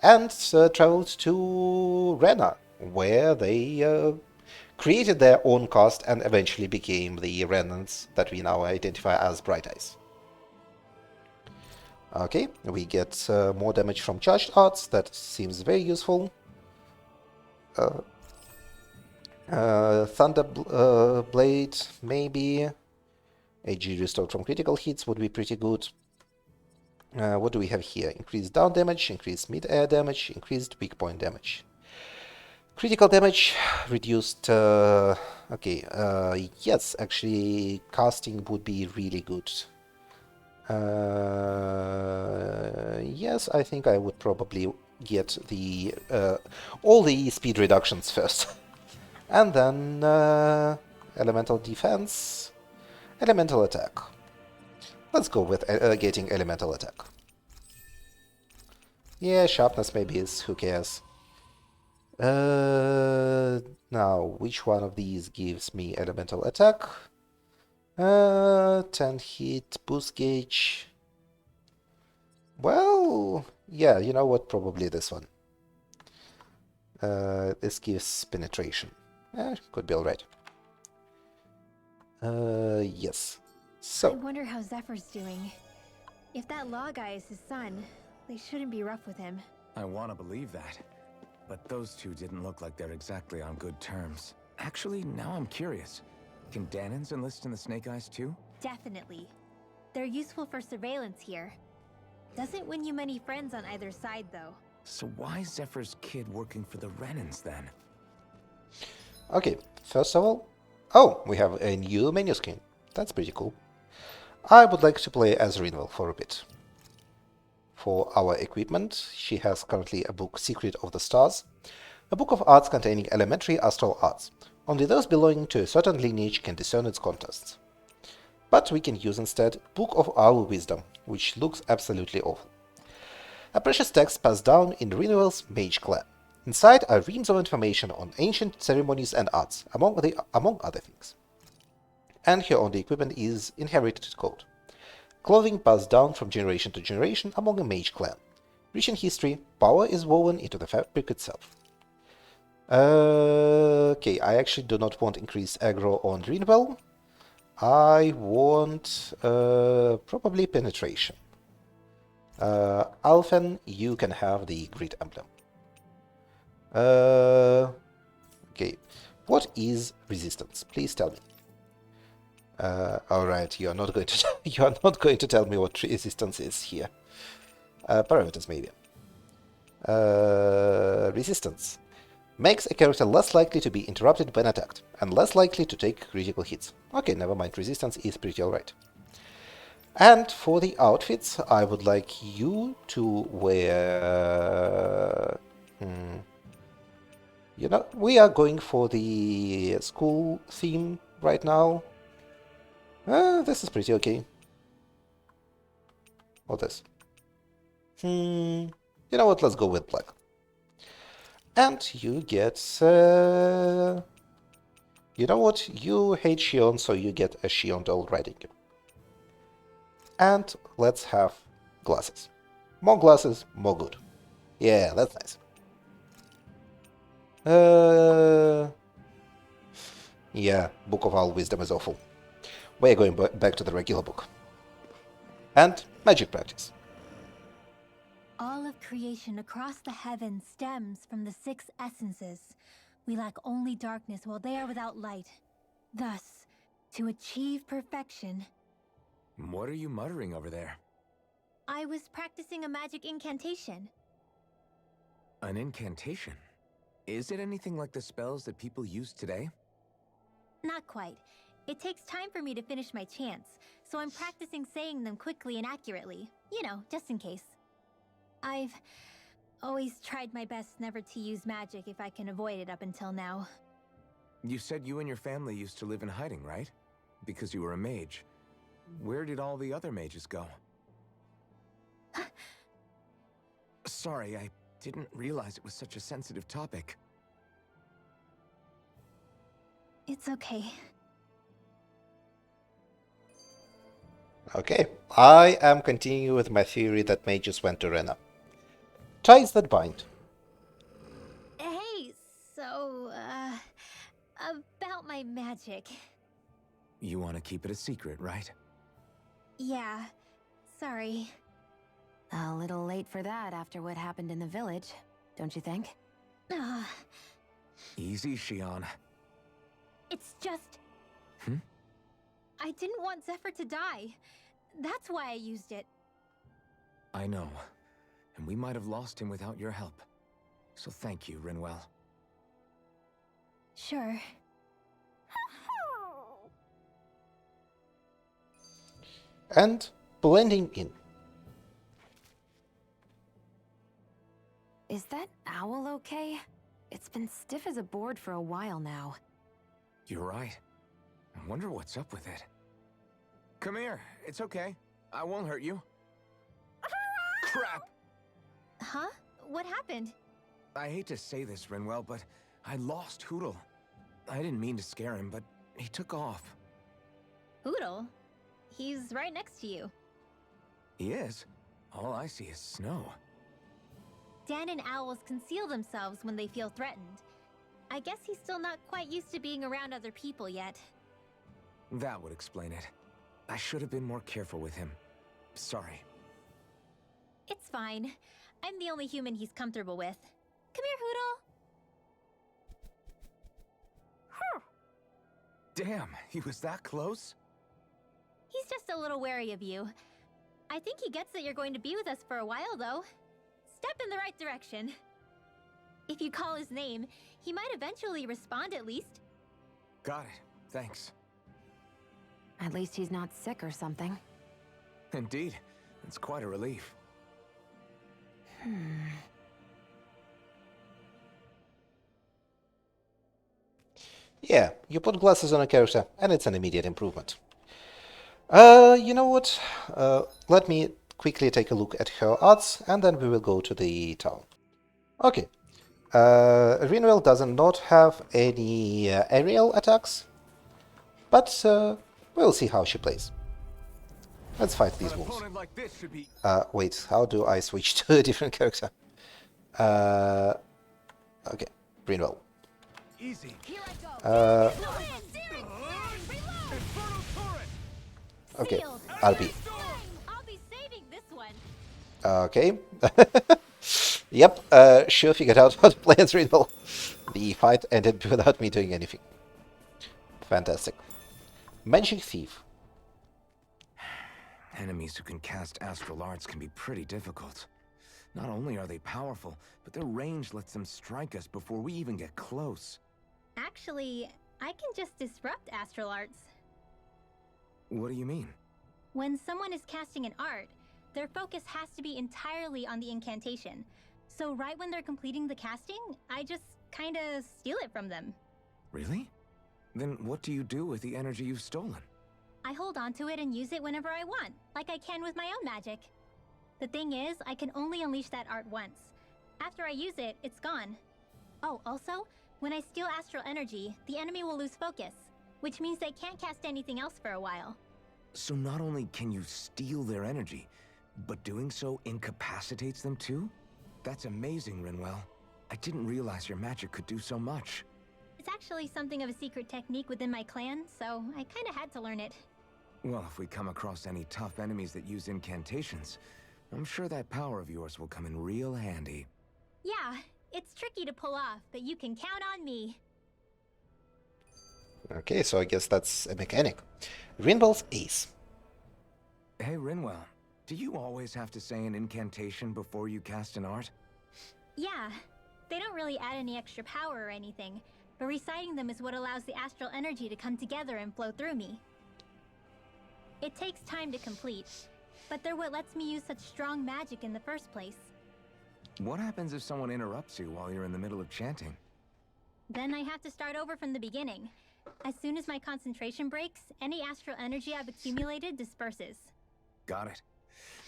and traveled to Rena, where they created their own caste and eventually became the Renans that we now identify as Bright Eyes. Okay, we get more damage from charged arts, that seems very useful. Thunder Blade, maybe. AG restored from critical hits would be pretty good. What do we have here? Increased down damage, increased mid-air damage, increased weak point damage. Critical damage reduced... yes, actually casting would be really good. Yes, I think I would probably get the all the speed reductions first. And then elemental defense, elemental attack. Let's go with getting elemental attack. Yeah, sharpness maybe is, who cares. Now, which one of these gives me elemental attack? 10 hit, boost gauge. Well, yeah, you know what, probably this one. This gives penetration. Could be alright. Yes. So. I wonder how Zephyr's doing. If that law guy is his son, they shouldn't be rough with him. I want to believe that. But those two didn't look like they're exactly on good terms. Actually, now I'm curious. Can Daenons enlist in the Snake Eyes too? Definitely. They're useful for surveillance here. Doesn't win you many friends on either side, though. So why is Zephyr's kid working for the Renans then? Okay, first of all... Oh, we have a new menu screen. That's pretty cool. I would like to play as Rinwell for a bit. For our equipment, she has currently a book, Secret of the Stars, a book of arts containing elementary astral arts. Only those belonging to a certain lineage can discern its contexts. But we can use instead Book of Owl Wisdom, which looks absolutely awful. A precious text passed down in Rinwell's Mage Clan. Inside are reams of information on ancient ceremonies and arts, among other things. And her only equipment is inherited code. Clothing passed down from generation to generation among a mage clan. Rich in history, power is woven into the fabric itself. Okay, I actually do not want increased aggro on Rinwell. I want probably penetration. Alphen, you can have the Grid Emblem. Okay, what is resistance? Please tell me. All right, you are not going to tell me what resistance is here. Parameters maybe. Resistance makes a character less likely to be interrupted when attacked and less likely to take critical hits. Okay, never mind. Resistance is pretty alright. And for the outfits, I would like you to wear. You know, we are going for the school theme right now. This is pretty okay. What this? You know what? Let's go with black. And you get You know what? You hate Shion, so you get a Shion doll riding you. And let's have glasses. More glasses, more good. Yeah, that's nice. Yeah, Book of Owl Wisdom is awful. We're going back to the regular book. And magic practice. All of creation across the heavens stems from the 6 essences. We lack only darkness while they are without light. Thus, to achieve perfection... What are you muttering over there? I was practicing a magic incantation. An incantation? Is it anything like the spells that people use today? Not quite. It takes time for me to finish my chants, so I'm practicing saying them quickly and accurately. You know, just in case. I've always tried my best never to use magic if I can avoid it up until now. You said you and your family used to live in hiding, right? Because you were a mage. Where did all the other mages go? Sorry, I didn't realize it was such a sensitive topic. It's okay. Okay, I am continuing with my theory that mages went to Rena. Ties that bind. Hey, so, about my magic. You want to keep it a secret, right? Yeah, sorry. A little late for that after what happened in the village, don't you think? Easy, Shion. It's just... Hmm? I didn't want Zephyr to die. That's why I used it. I know. And we might have lost him without your help. So thank you, Rinwell. Sure. And blending in. Is that owl okay? It's been stiff as a board for a while now. You're right. I wonder what's up with it. Come here. It's okay. I won't hurt you. Crap! Huh? What happened? I hate to say this, Rinwell, but I lost Hootle. I didn't mean to scare him, but he took off. Hootle? He's right next to you. He is? All I see is snow. Dan and owls conceal themselves when they feel threatened. I guess he's still not quite used to being around other people yet. That would explain it. I should have been more careful with him. Sorry. It's fine. I'm the only human he's comfortable with. Come here, Hootle. Damn, he was that close? He's just a little wary of you. I think he gets that you're going to be with us for a while, though. Step in the right direction. If you call his name, he might eventually respond at least. Got it. Thanks. At least he's not sick or something. Indeed. It's quite a relief. Yeah, you put glasses on a character, and it's an immediate improvement. You know what? Let me quickly take a look at her arts, and then we will go to the town. Okay. Rinwell does not have any aerial attacks, but we'll see how she plays. Let's fight these wolves. Like this should be... Wait, how do I switch to a different character? Okay, Rinwell. Easy. Okay, RB. I'll be saving this one. Okay. Yep, sure figured out how to play as Rinwell. The fight ended without me doing anything. Fantastic. Magic Thief. Enemies who can cast astral arts can be pretty difficult. Not only are they powerful, but their range lets them strike us before we even get close. Actually, I can just disrupt astral arts. What do you mean? When someone is casting an art, their focus has to be entirely on the incantation. So right when they're completing the casting, I just kinda steal it from them. Really? Then what do you do with the energy you've stolen? I hold on to it and use it whenever I want, like I can with my own magic. The thing is, I can only unleash that art once. After I use it, it's gone. Oh, also, When I steal astral energy, the enemy will lose focus, which means they can't cast anything else for a while. So not only can you steal their energy, but doing so incapacitates them too? That's amazing, Rinwell. I didn't realize your magic could do so much. It's actually something of a secret technique within my clan, so I kinda had to learn it. Well, if we come across any tough enemies that use incantations, I'm sure that power of yours will come in real handy. Yeah, it's tricky to pull off, but you can count on me. Okay, so I guess that's a mechanic. Rinwell's Ace. Hey, Rinwell, do you always have to say an incantation before you cast an art? Yeah, they don't really add any extra power or anything, but reciting them is what allows the astral energy to come together and flow through me. It takes time to complete, but they're what lets me use such strong magic in the first place. What happens if someone interrupts you while you're in the middle of chanting? Then I have to start over from the beginning. As soon as my concentration breaks, any astral energy I've accumulated disperses. Got it.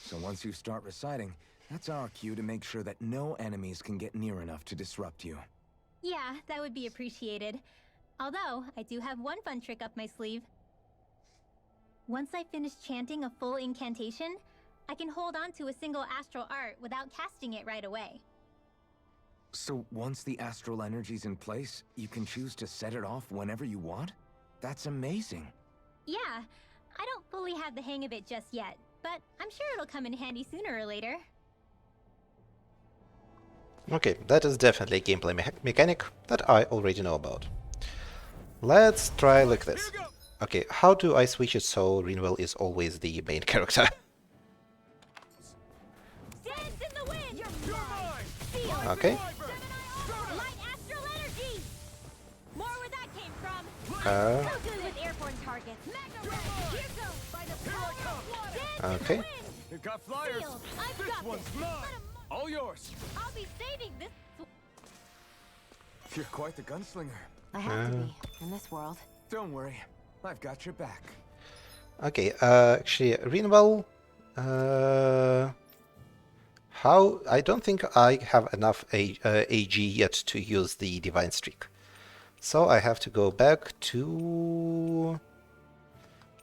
So once you start reciting, that's our cue to make sure that no enemies can get near enough to disrupt you. Yeah, that would be appreciated. Although, I do have one fun trick up my sleeve. Once I finish chanting a full incantation, I can hold on to a single astral art without casting it right away. So once the astral energy's in place, you can choose to set it off whenever you want? That's amazing. Yeah, I don't fully have the hang of it just yet, but I'm sure it'll come in handy sooner or later. Okay, that is definitely a gameplay mechanic that I already know about. Let's try like this. Okay, how do I switch it so Rinwell is always the main character? Dance in the wind! You're mine! Seal! Okay. Light astral energy! More where that came from! Uh. I'm so good with airborne targets! Magna Red! Here goes! By the power of water! Dance Okay. in the wind! You got flyers. Sealed! I've This got one's this! mine. Let 'em- All yours. I'll be saving this... You're quite the gunslinger. I have to be, in this world. Don't worry, I've got your back. Okay, actually, Rinwell, how... I don't think I have enough AG yet to use the Divine Streak. So I have to go back to...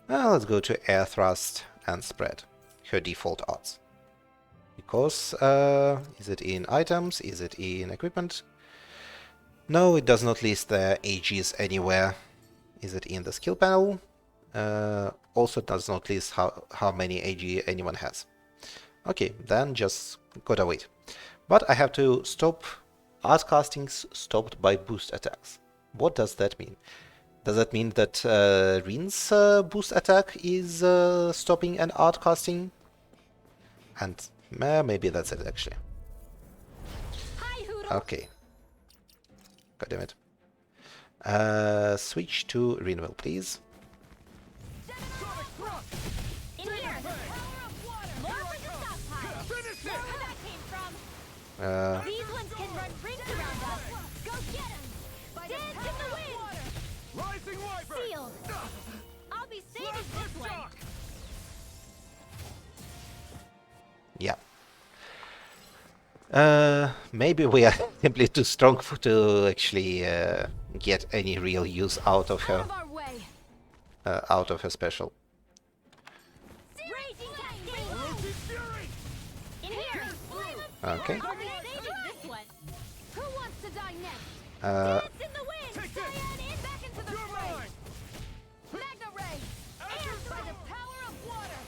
let's go to Air Thrust and Spread, her default odds. Because, is it in items? Is it in equipment? No, it does not list the AGs anywhere. Is it in the skill panel? Also does not list how many AG anyone has. Okay, then just gotta wait. But I have to stop art castings stopped by boost attacks. What does that mean? Does that mean that Rin's boost attack is stopping an art casting? And maybe that's it actually. Hi, Hoodle! Okay. God damn it. Switch to Rinwell, please. In here! More for the stockpile! Finish More it. where that came from! These ones can run rings around us! Go get 'em! Dance in the wind! Rising Wyvern. Sealed! I'll be saving this one! Shock. Yeah. Maybe we are simply too strong to actually get any real use out of her, Out of our way! out of her special. Raging Cascade! Rosie Fury. In here! Okay. I'll be saving this one! Who wants to die next? Dance in the wind! Take this. Cyan in! Back into the You're fray! mine. Magna Ray! Air by the power of water!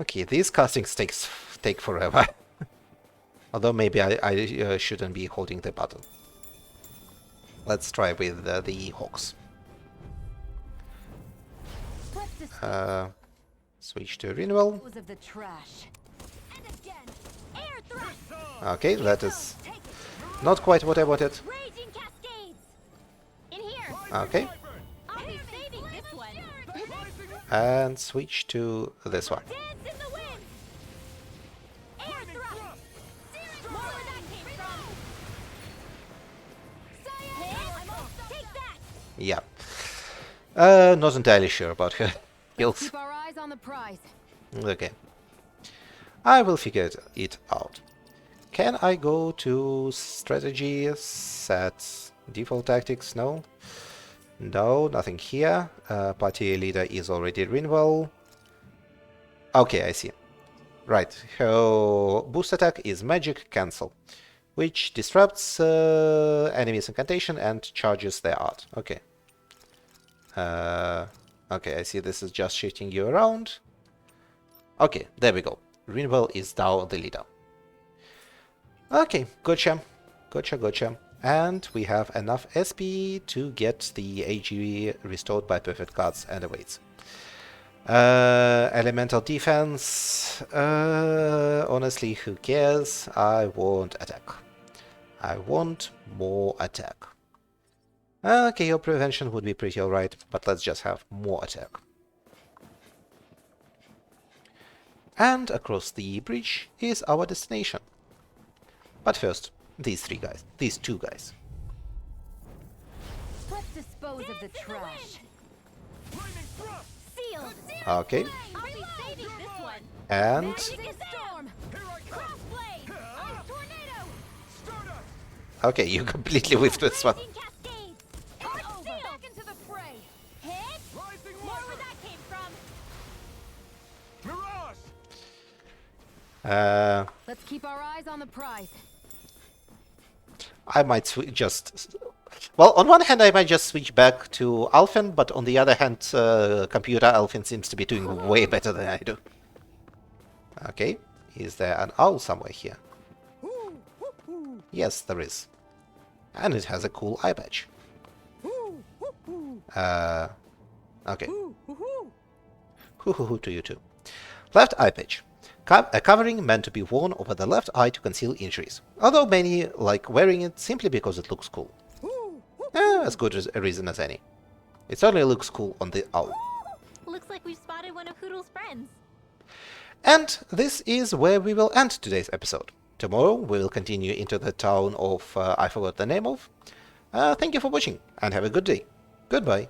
Okay, these castings take forever. Although maybe I shouldn't be holding the button. Let's try with the Hawks. Let's dispose Switch to Rinwell. of the trash. And again! Air thrust! Okay, that is Take it! not quite what I wanted. Raging Cascades! In here! Okay, I'll be saving this one! and switch to this one. Dance in the wind! Air thrust! More where that came from! Cyan! Take that! Yeah. Not entirely sure about her skills. Keep our eyes on the prize. Okay. I will figure it out. Can I go to strategy, set Default tactics, no. No, nothing here. Party leader is already Rinwell. Okay, I see. Right, her boost attack is Magic Cancel, which disrupts enemies' incantation and charges their art. Okay. Okay, I see this is just shifting you around. Okay, there we go. Rinwell is now the leader. Okay, gotcha. Gotcha. And we have enough SP to get the AG restored by perfect cards and awaits. Elemental defense. Honestly, who cares? I want attack. I want more attack. Okay, your prevention would be pretty alright, but let's just have more attack. And across the bridge is our destination. But first, these two guys. Let's dispose of the trash. Sealed. Okay, I'll be saving this one. and Magic storm. Crossblade. Ice tornado. okay, you completely whiffed this one. Lightning cascades. Over. Back into the fray. Hit. More where that came from. Mirage! Let's keep our eyes on the prize. I might just... Well, on one hand, I might just switch back to Alphen, but on the other hand, computer Alphen seems to be doing way better than I do. Okay, is there an owl somewhere here? Yes, there is. And it has a cool eye patch. Okay. Hoo to you too. Left eye patch. A covering meant to be worn over the left eye to conceal injuries, although many like wearing it simply because it looks cool. As good as a reason as any. It certainly looks cool on the owl. Looks like we've spotted one of Hoodle's friends. And this is where we will end today's episode. Tomorrow we will continue into the town of I forgot the name of. Thank you for watching and have a good day. Goodbye.